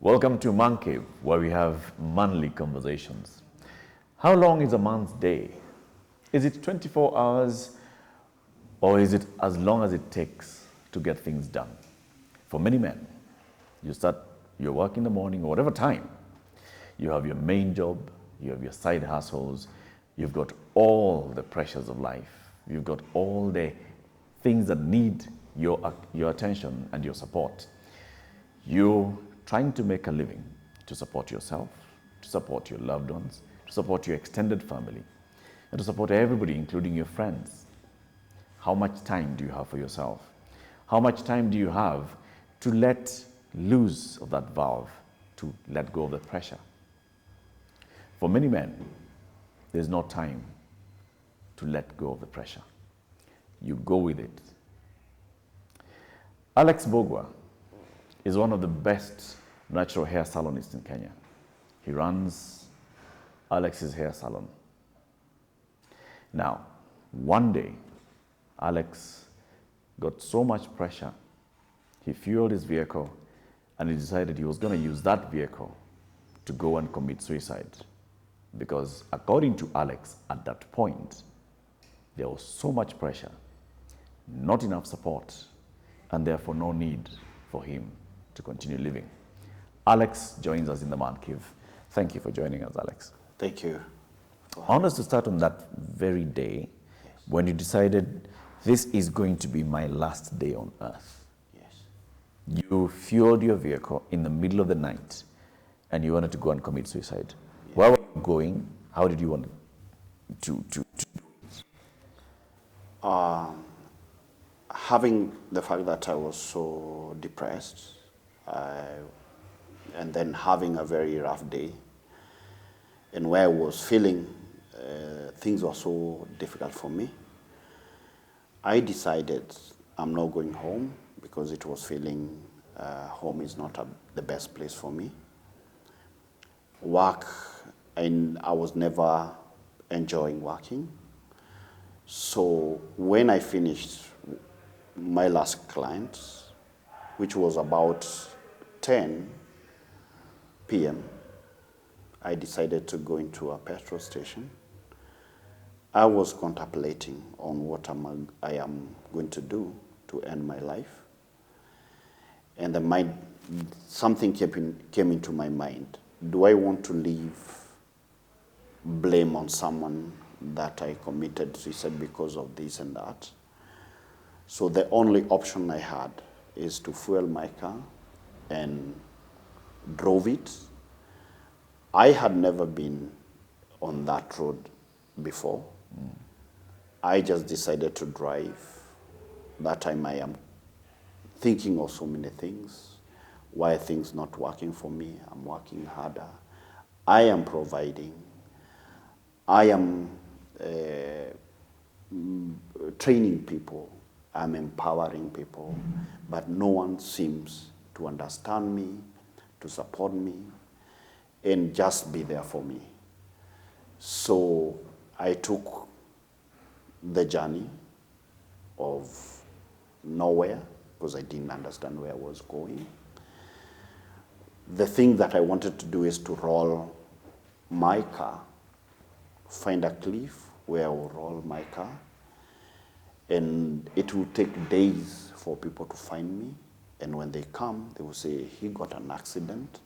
Welcome to Mancave, where we have manly conversations. How long is a man's day? Is it 24 hours or is it as long as it takes to get things done? For many men, you start your work in the morning or whatever time. You have your main job, you have your side hustles, you've got all the pressures of life. You've got all the things that need your attention and your support. You're trying to make a living to support yourself, to support your loved ones, to support your extended family, and to support everybody, including your friends. How much time do you have for yourself? How much time do you have to let loose of that valve, to let go of the pressure? For many men, there's no time to let go of the pressure. You go with it. Mbugua is one of the best natural hair salonists in Kenya. He runs Alex's hair salon. Now, one day, Alex got so much pressure, he fueled his vehicle and he decided he was going to use that vehicle to go and commit suicide. Because according to Alex, at that point, there was so much pressure, not enough support, and therefore no need for him to continue living. Alex joins us in the Mancave. Thank you for joining us, Alex. Thank you. I want us to start on that very day when you decided this is going to be my last day on earth. Yes. You fueled your vehicle in the middle of the night and you wanted to go and commit suicide. Yes. Where were you going? How did you want to do it? Having the fact that I was so depressed, and then having a very rough day, and where I was feeling things were so difficult for me, I decided I'm not going home because it was feeling home is not the best place for me. Work, and I was never enjoying working. So when I finished my last client, which was about 10 p.m., I decided to go into a petrol station. I was contemplating on what I am going to do to end my life. And something came into my mind. Do I want to leave blame on someone that I committed suicide because of this and that? So the only option I had is to fuel my car and drove it. I had never been on that road before. I just decided to drive. That time I am thinking of so many things. Why are things not working for me? I'm working harder. I am providing. I am training people. I'm empowering people. But no one seems to understand me, to support me, and just be there for me. So I took the journey of nowhere because I didn't understand where I was going. The thing that I wanted to do is to roll my car, find a cliff where I will roll my car, and it will take days for people to find me. And when they come, they will say, he got an accident.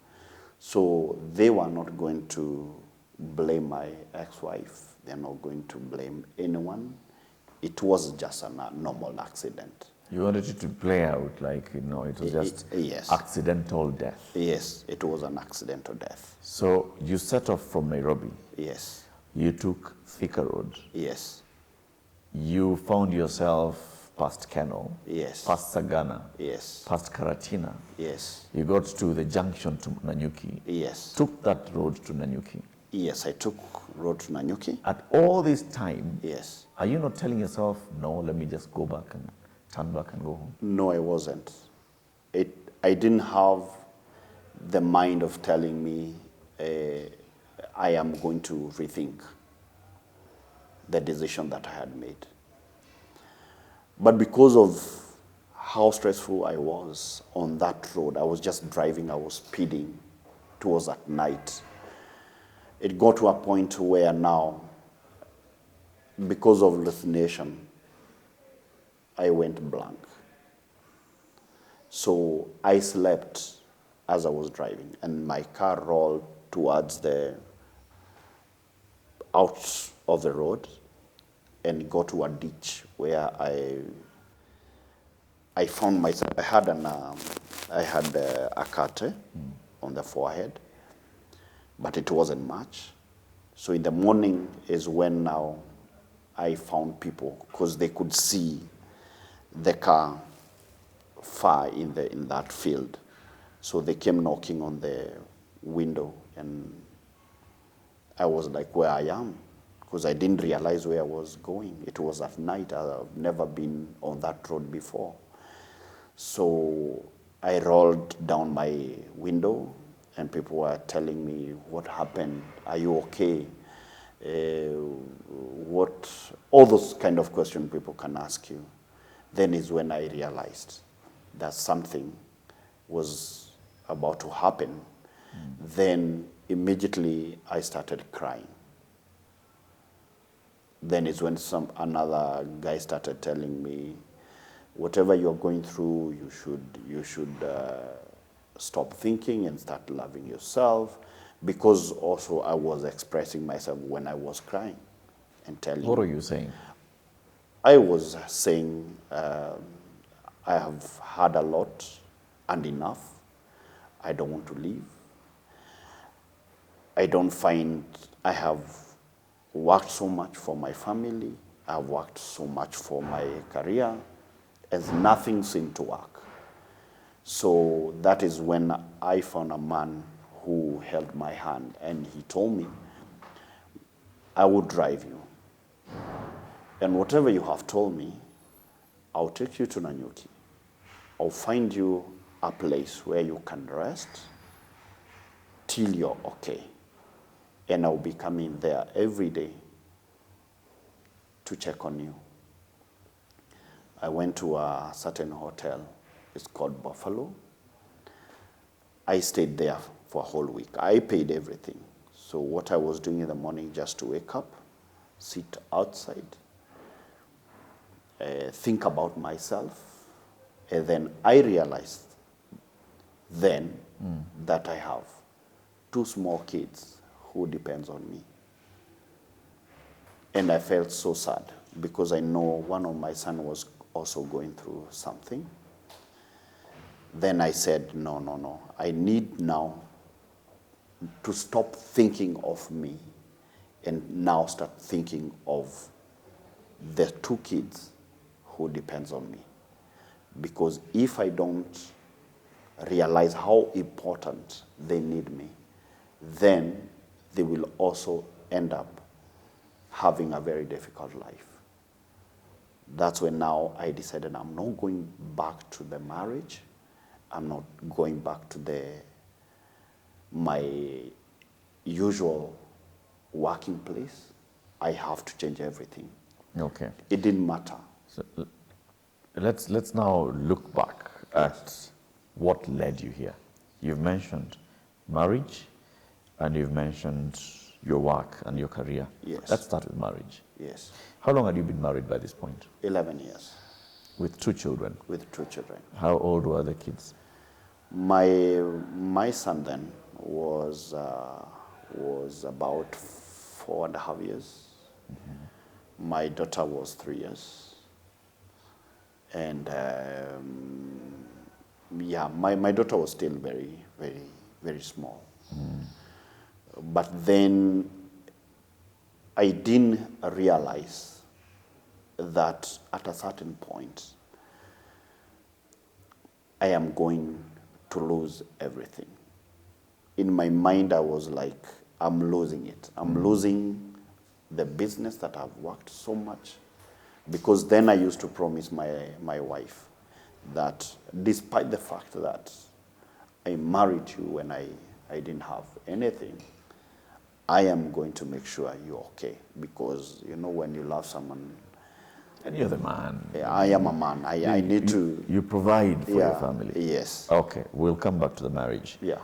So they were not going to blame my ex-wife. They're not going to blame anyone. It was just a normal accident. You wanted it to play out like, it was just yes. accidental death. Yes, it was an accidental death. So you set off from Nairobi. Yes. You took Thika Road. Yes. You found yourself past Kennel. Yes. Past Sagana. Yes. Past Karatina. Yes. You got to the junction to Nanyuki. Yes. Took that road to Nanyuki. Yes, I took road to Nanyuki. At all this time, yes, are you not telling yourself, no, let me just go back and turn back and go home? No, I wasn't. I didn't have the mind of telling me I am going to rethink the decision that I had made. But because of how stressful I was on that road, I was just driving, I was speeding It was at night. It got to a point where now, because of hallucination, I went blank. So I slept as I was driving, and my car rolled towards out of the road and got to a ditch where I found myself. I had a cut on the forehead, but it wasn't much. So in the morning is when now I found people, because they could see the car far in that field. So they came knocking on the window, and I was like, where I am, because I didn't realize where I was going. It was at night. I've never been on that road before. So I rolled down my window, and people were telling me, what happened? Are you okay? All those kind of questions people can ask you. Then is when I realized that something was about to happen. Then immediately I started crying. Then is when another guy started telling me, whatever you're going through, you should stop thinking and start loving yourself. Because also I was expressing myself when I was crying and telling. What are you saying? I was saying, I have had a lot and enough. I don't want to leave. I have worked so much for my family. I've worked so much for my career, and nothing seemed to work. So that is when I found a man who held my hand, and he told me, I will drive you. And whatever you have told me, I'll take you to Nanyuki. I'll find you a place where you can rest till you're okay. And I'll be coming there every day to check on you. I went to a certain hotel. It's called Buffalo. I stayed there for a whole week. I paid everything. So what I was doing in the morning, just to wake up, sit outside, think about myself, and then I realized then that I have 2 small kids who depends on me. And I felt so sad because I know one of my sons was also going through something. Then I said, no. I need now to stop thinking of me and now start thinking of the 2 kids who depends on me. Because if I don't realize how important they need me, then they will also end up having a very difficult life. That's when now I decided I'm not going back to the marriage. I'm not going back to my usual working place. I have to change everything. Okay. It didn't matter. So let's now look back at what led you here. You've mentioned marriage, and you've mentioned your work and your career. Yes. Let's start with marriage. Yes. How long had you been married by this point? 11 years. With 2 children? With 2 children. How old were the kids? My son then was about 4.5 years. Mm-hmm. My daughter was 3 years. And my daughter was still very, very, very small. But then I didn't realize that at a certain point I am going to lose everything. In my mind, I was like, I'm losing it. I'm losing the business that I've worked so much. Because then I used to promise my wife that despite the fact that I married you when I didn't have anything, I am going to make sure you're okay. Because, when you love someone, and you're the man. I am a man. I need to... You provide for your family. Yes. Okay, we'll come back to the marriage. Yeah.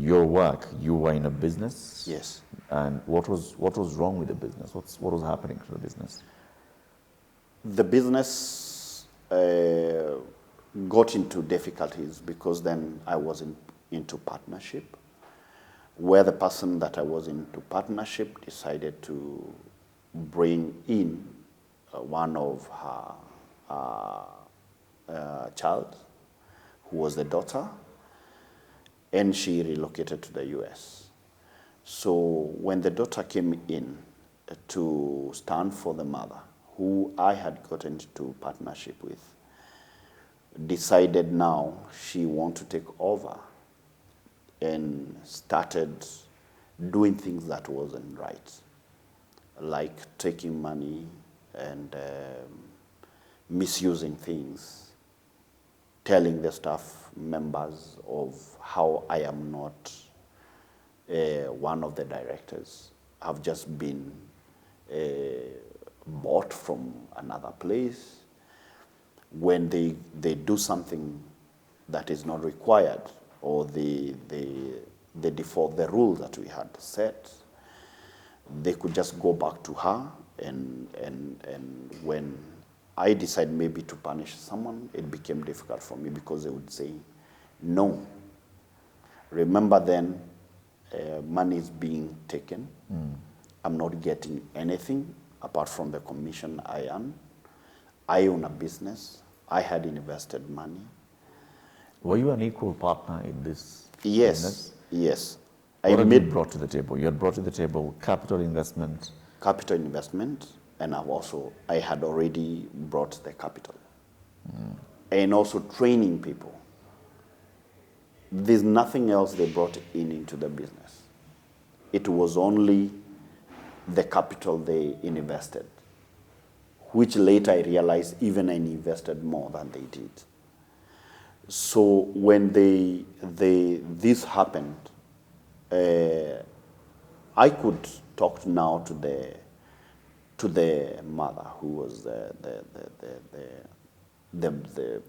your work, you were in a business. Yes. And what was wrong with the business? What was happening to the business? The business got into difficulties because then I was into partnership, where the person that I was into partnership decided to bring in one of her child, who was the daughter, and she relocated to the US. So when the daughter came in to stand for the mother, who I had gotten into partnership with, decided now she wanted to take over and started doing things that wasn't right, like taking money and misusing things, telling the staff members of how I am not one of the directors. I've just been bought from another place. When they do something that is not required, or they default the rule that we had set, they could just go back to her, and when I decide maybe to punish someone, it became difficult for me because they would say, no. Remember then, money is being taken. I'm not getting anything apart from the commission I earn. I own a business. I had invested money. Were you an equal partner in this Yes, business? yes. What had you brought to the table? You had brought to the table capital investment. Capital investment, and I had already brought the capital. And also training people. There's nothing else they brought into the business. It was only the capital they invested, which later I realized even I invested more than they did. So when this happened, I could talk now to the mother, who was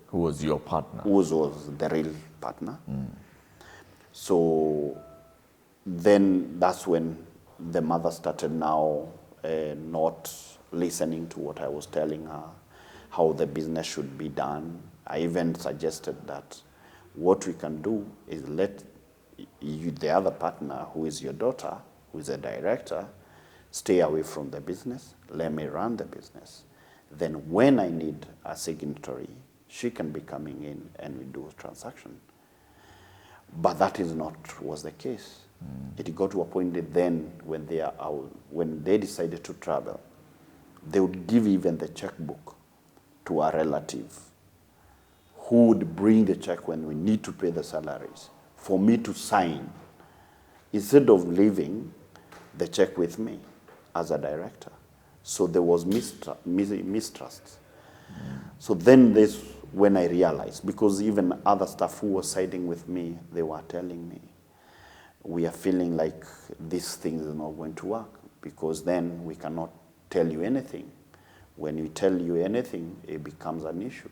Who was your partner? who was the real partner. So then that's when the mother started now not listening to what I was telling her, how the business should be done. I even suggested that what we can do is let you, the other partner, who is your daughter, who is a director, stay away from the business. Let me run the business. Then when I need a signatory, she can be coming in and we do a transaction. But that is not was the case. It got to a point that then when they decided to travel, they would give even the checkbook to a relative who would bring the check when we need to pay the salaries for me to sign, instead of leaving the check with me as a director. So there was mistrust. So then this, when I realized, because even other staff who were siding with me, they were telling me, we are feeling like this thing is not going to work, because then we cannot tell you anything. When we tell you anything, it becomes an issue.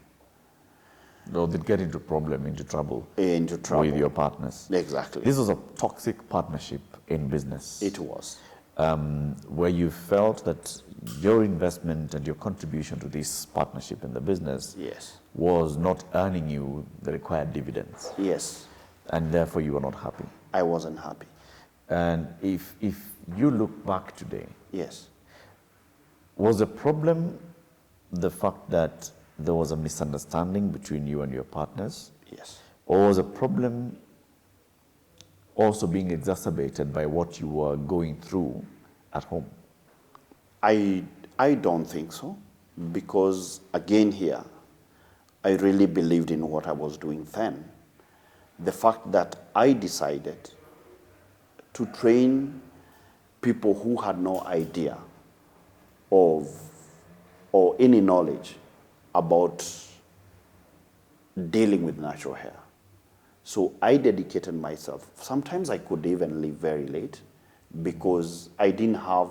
No, they'd get into trouble with your partners. Exactly. This was a toxic partnership in business. It was. Where you felt that your investment and your contribution to this partnership in the business Yes. was not earning you the required dividends. Yes. And therefore you were not happy. I wasn't happy. And if you look back today, Yes. was the problem the fact that there was a misunderstanding between you and your partners? Yes. Or was the problem also being exacerbated by what you were going through at home? I don't think so, because again here, I really believed in what I was doing then. The fact that I decided to train people who had no idea of or any knowledge about dealing with natural hair. So I dedicated myself. Sometimes I could even leave very late because I didn't have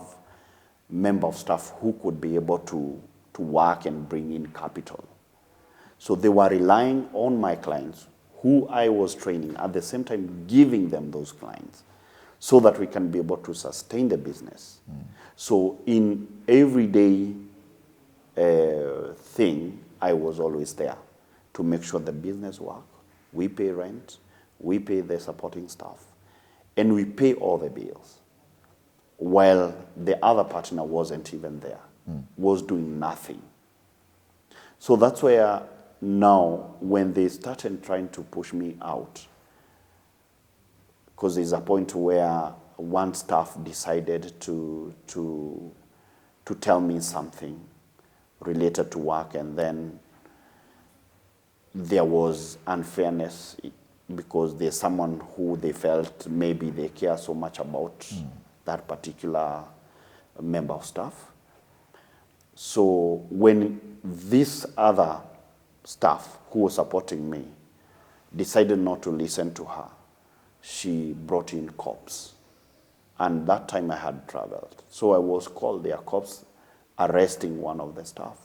member of staff who could be able to work and bring in capital. So they were relying on my clients who I was training, at the same time giving them those clients so that we can be able to sustain the business. So in everyday thing, I was always there to make sure the business work. We pay rent, we pay the supporting staff, and we pay all the bills. While the other partner wasn't even there, was doing nothing. So that's where now, when they started trying to push me out, because there's a point where one staff decided to tell me something related to work, and then there was unfairness because there's someone who they felt maybe they care so much about that particular member of staff. So when this other staff who was supporting me decided not to listen to her, she brought in cops. And that time I had traveled. So I was called, there are cops arresting one of the staff.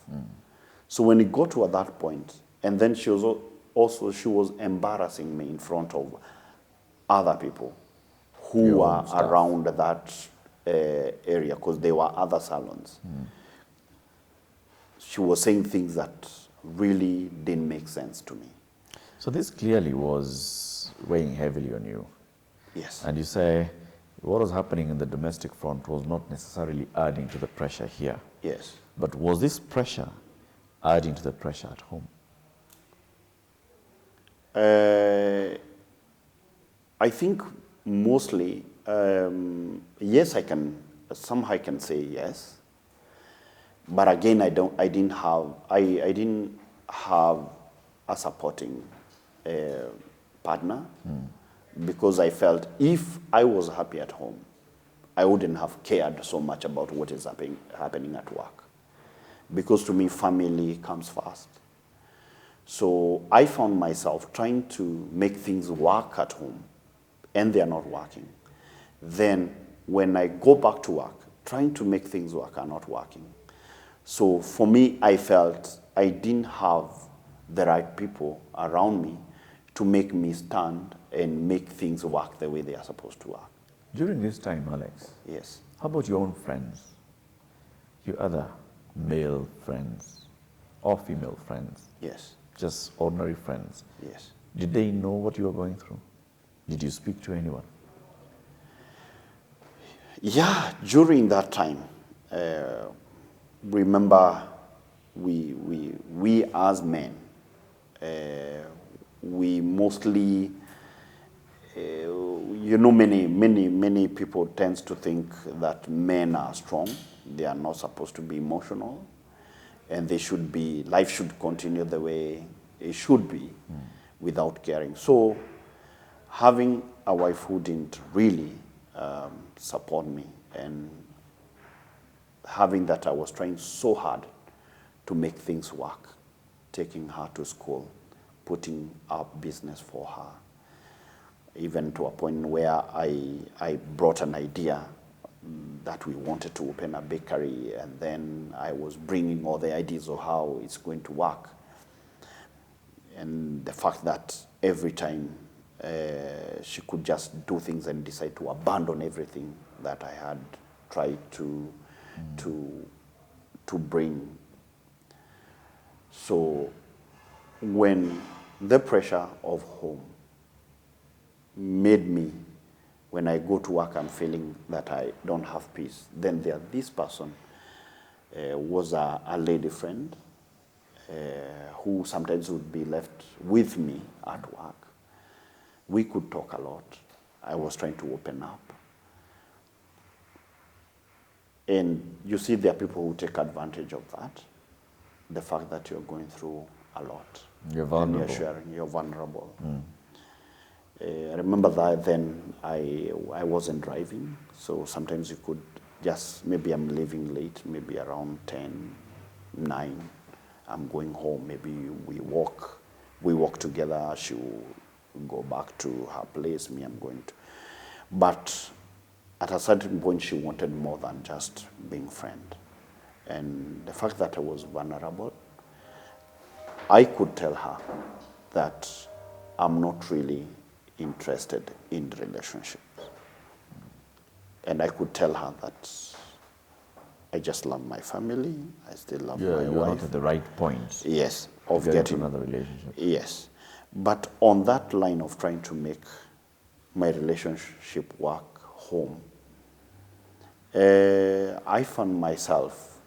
So when it got to that point, and then she was embarrassing me in front of other people who were around that area, because there were other salons. She was saying things that really didn't make sense to me. So this clearly was weighing heavily on you. Yes. And you say what was happening in the domestic front was not necessarily adding to the pressure here. Yes. But was this pressure adding to the pressure at home? I think mostly, yes, I can, somehow I can say yes. But again, I didn't have a supporting partner, because I felt if I was happy at home, I wouldn't have cared so much about what is happening at work. Because to me, family comes first. So I found myself trying to make things work at home, and they are not working. Then when I go back to work, trying to make things work are not working. So for me, I felt I didn't have the right people around me to make me stand and make things work the way they are supposed to work. During this time, Alex, Yes. how about your own friends? Your other male friends or female friends? Yes. Just ordinary friends. Yes. Did they know what you were going through? Did you speak to anyone? Yeah, during that time, remember, we as men, we mostly, many people tend to think that men are strong. They are not supposed to be emotional, and they should be, life should continue the way it should be without caring. So having a wife who didn't really support me, and having that I was trying so hard to make things work, taking her to school, putting up business for her, even to a point where I brought an idea that we wanted to open a bakery, and then I was bringing all the ideas of how it's going to work. And the fact that every time she could just do things and decide to abandon everything that I had tried to bring. So when the pressure of home made me, when I go to work, I'm feeling that I don't have peace. Then this person was a lady friend who sometimes would be left with me at work. We could talk a lot. I was trying to open up. And you see, there are people who take advantage of that. The fact that you're going through a lot. You're vulnerable. And you're sharing, you're vulnerable. I remember that then I wasn't driving, so sometimes you could just, maybe I'm leaving late, maybe around 10, 9, I'm going home, maybe we walk together, she will go back to her place, me, I'm going to. But at a certain point, she wanted more than just being friend. And the fact that I was vulnerable, I could tell her that I'm not really interested in relationships. And I could tell her that I just love my family, I still love my You're wife. not at the right point. Yes, of Get into getting another relationship. Yes, but on that line of trying to make my relationship work home, I found myself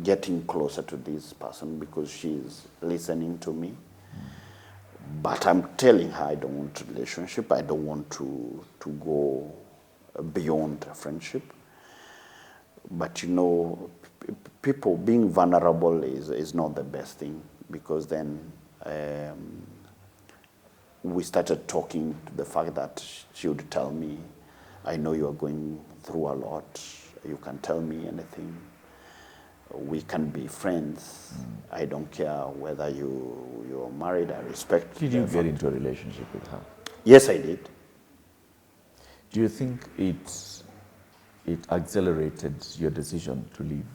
getting closer to this person because she's listening to me. But I'm telling her I don't want a relationship. I don't want to go beyond a friendship. But you know, people being vulnerable is not the best thing, because then we started talking to the fact that she would tell me, I know you are going through a lot. You can tell me anything. We can be friends. I don't care whether you're married. I respect. Did you get into a relationship with her? Yes, I did. Do you think it accelerated your decision to leave?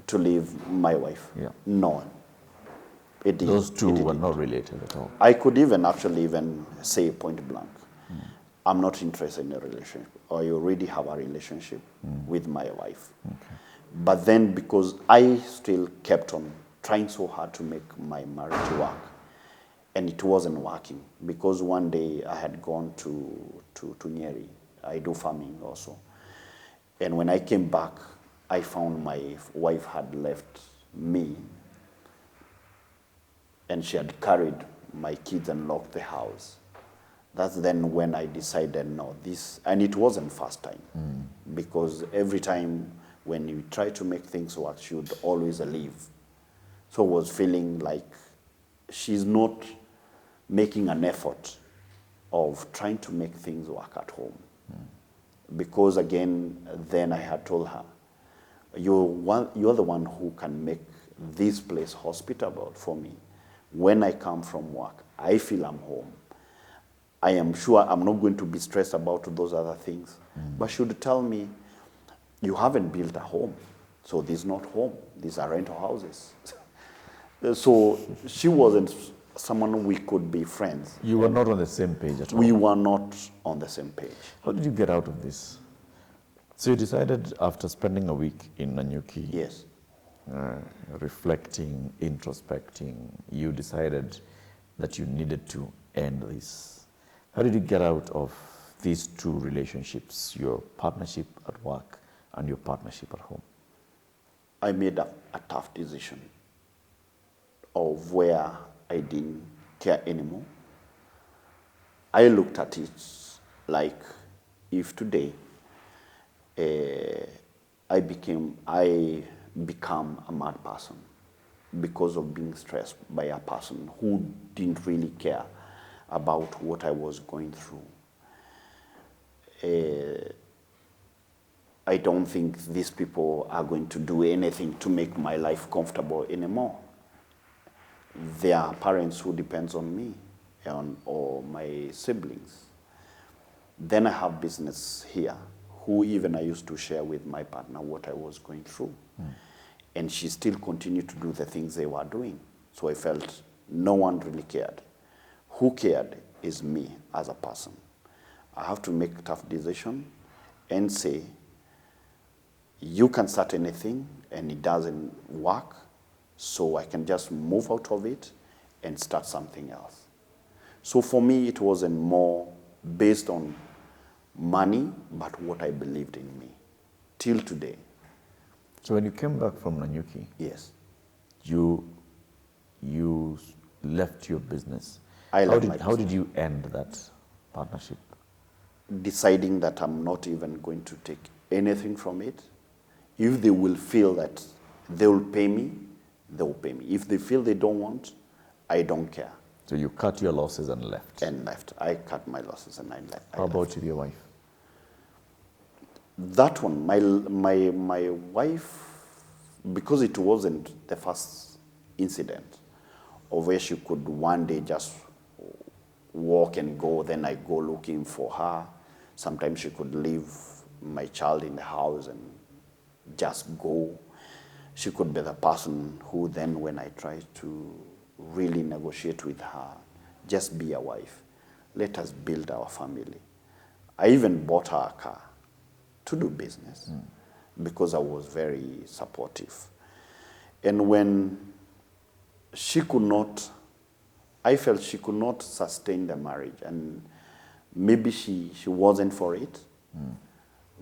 To leave my wife? Yeah. No. It didn't. Those two were not related at all. I could actually say point blank, I'm not interested in a relationship. I already have a relationship with my wife. Okay. But then, because I still kept on trying so hard to make my marriage work, and it wasn't working, because one day I had gone to Nyeri. I do farming also. And when I came back, I found my wife had left me, and she had carried my kids and locked the house. That's then when I decided, no, and it wasn't first time, because every time when you try to make things work, she would always leave. So I was feeling like she's not making an effort of trying to make things work at home. Because again, then I had told her, you're the one who can make this place hospitable for me. When I come from work, I feel I'm home. I am sure I'm not going to be stressed about those other things. But she would tell me, you haven't built a home, so this is not home. These are rental houses. So she wasn't someone we could be friends. You were not on the same page at all? We were not on the same page. How did you get out of this? So you decided, after spending a week in Nanyuki, Yes. Reflecting, introspecting, you decided that you needed to end this. How did you get out of these two relationships, your partnership at work and your partnership at home? I made a tough decision of where I didn't care anymore. I looked at it like, if today I become a mad person because of being stressed by a person who didn't really care about what I was going through, I don't think these people are going to do anything to make my life comfortable anymore. There are parents who depends on me or my siblings. Then I have business here, who even I used to share with my partner what I was going through. And she still continued to do the things they were doing. So I felt no one really cared. Who cared is me as a person. I have to make a tough decision and say, you can start anything and it doesn't work, so I can just move out of it and start something else. So for me, it wasn't more based on money, but what I believed in me, till today. So when you came back from Nanyuki, Yes. you left your business. I left my How did you end that partnership? Deciding that I'm not even going to take anything from it. If they will feel that they will pay me, they will pay me. If they feel they don't want, I don't care. So you cut your losses and left? And left. I cut my losses and I left. How about with your wife? That one, my wife, because it wasn't the first incident of where she could one day just walk and go, then I go looking for her. Sometimes she could leave my child in the house and just go. she could be the person who then, when I tried to really negotiate with her, just be a wife, let us build our family. I even bought her a car to do business because I was very supportive. And when she could not, I felt she could not sustain the marriage, and maybe she wasn't for it,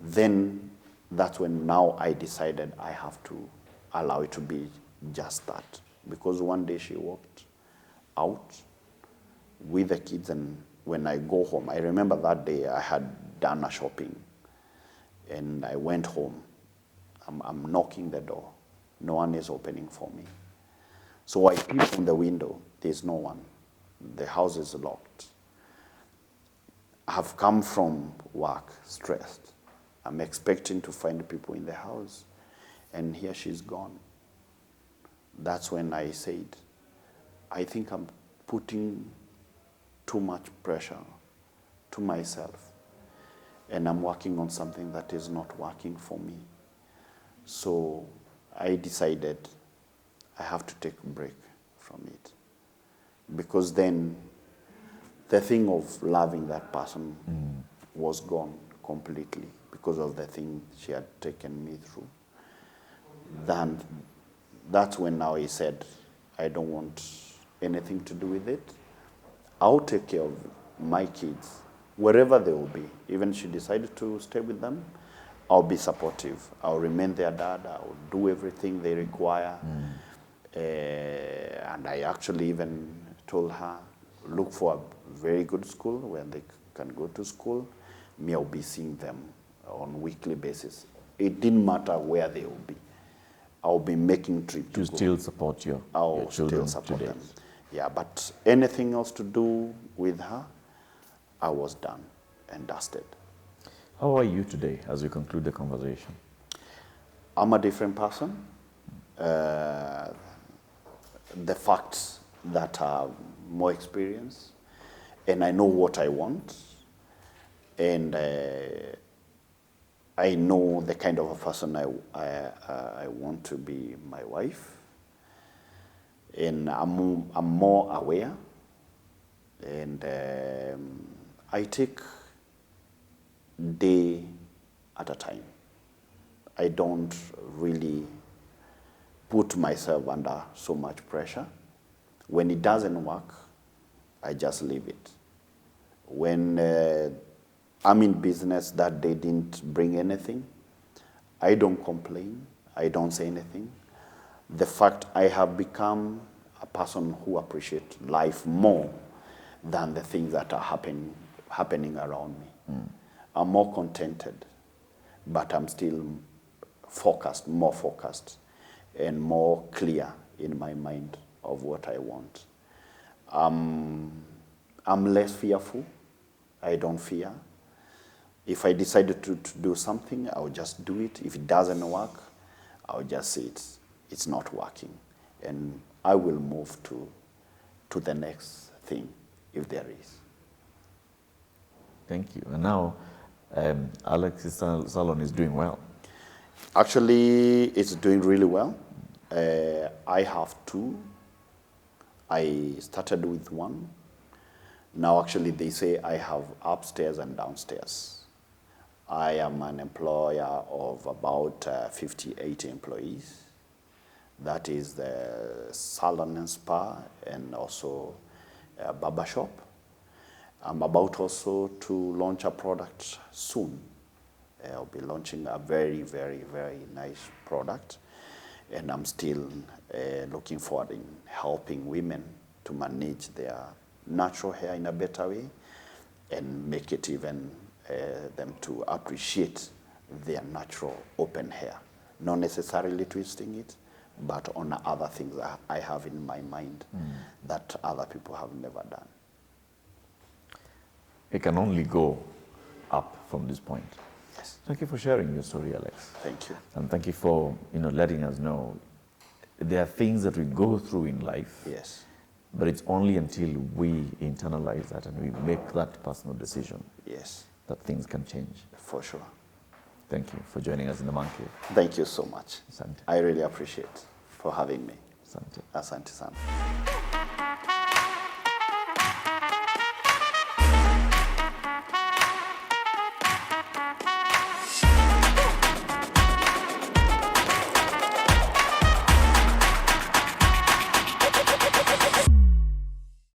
then that's when now I decided I have to allow it to be just that. Because one day she walked out with the kids, and when I go home, I remember that day I had done a shopping, and I went home. I'm knocking the door. No one is opening for me. So I peep from the window. There's no one. The house is locked. I have come from work stressed. I'm expecting to find people in the house, and here she's gone. That's when I said, I think I'm putting too much pressure to myself, and I'm working on something that is not working for me. So I decided I have to take a break from it, because then the thing of loving that person was gone completely because of the thing she had taken me through. Then that's when now he said, I don't want anything to do with it. I'll take care of my kids, wherever they will be. Even if she decided to stay with them, I'll be supportive. I'll remain their dad. I'll do everything they require. And I actually even told her, look for a very good school where they can go to school. Me, I'll be seeing them on a weekly basis. It didn't matter where they will be. I'll be making trips to still support your children still support today. them. Yeah, but anything else to do with her, I was done and dusted. How are you today as we conclude the conversation? I'm a different person. The facts that are more experience, and I know what I want, and I know the kind of a person I want to be my wife, and I'm more aware, and I take day at a time. I don't really put myself under so much pressure. When it doesn't work, I just leave it. When I'm in business that they didn't bring anything, I don't complain, I don't say anything. The fact I have become a person who appreciates life more than the things that are happening around me. I'm more contented, but I'm still more focused, and more clear in my mind of what I want. I'm less fearful. I don't fear. If I decided to do something, I'll just do it. If it doesn't work, I'll just say it's not working. And I will move to the next thing, if there is. Thank you. And now, Alex's salon is doing well. Actually, it's doing really well. I have two. I started with one. Now, actually, they say I have upstairs and downstairs. I am an employer of about 58 employees. That is the salon and spa, and also a barber shop. I'm about also to launch a product soon. I'll be launching a very, very, very nice product. And I'm still looking forward in helping women to manage their natural hair in a better way, and make it even them to appreciate their natural open hair. Not necessarily twisting it, but on other things that I have in my mind that other people have never done. It can only go up from this point. Yes. Thank you for sharing your story, Alex. Thank you. And thank you for letting us know there are things that we go through in life. Yes. But it's only until we internalize that and we make that personal decision Yes. that things can change. For sure. Thank you for joining us in the Mancave. Thank you so much. Asante. I really appreciate for having me. Asante. Asante sana.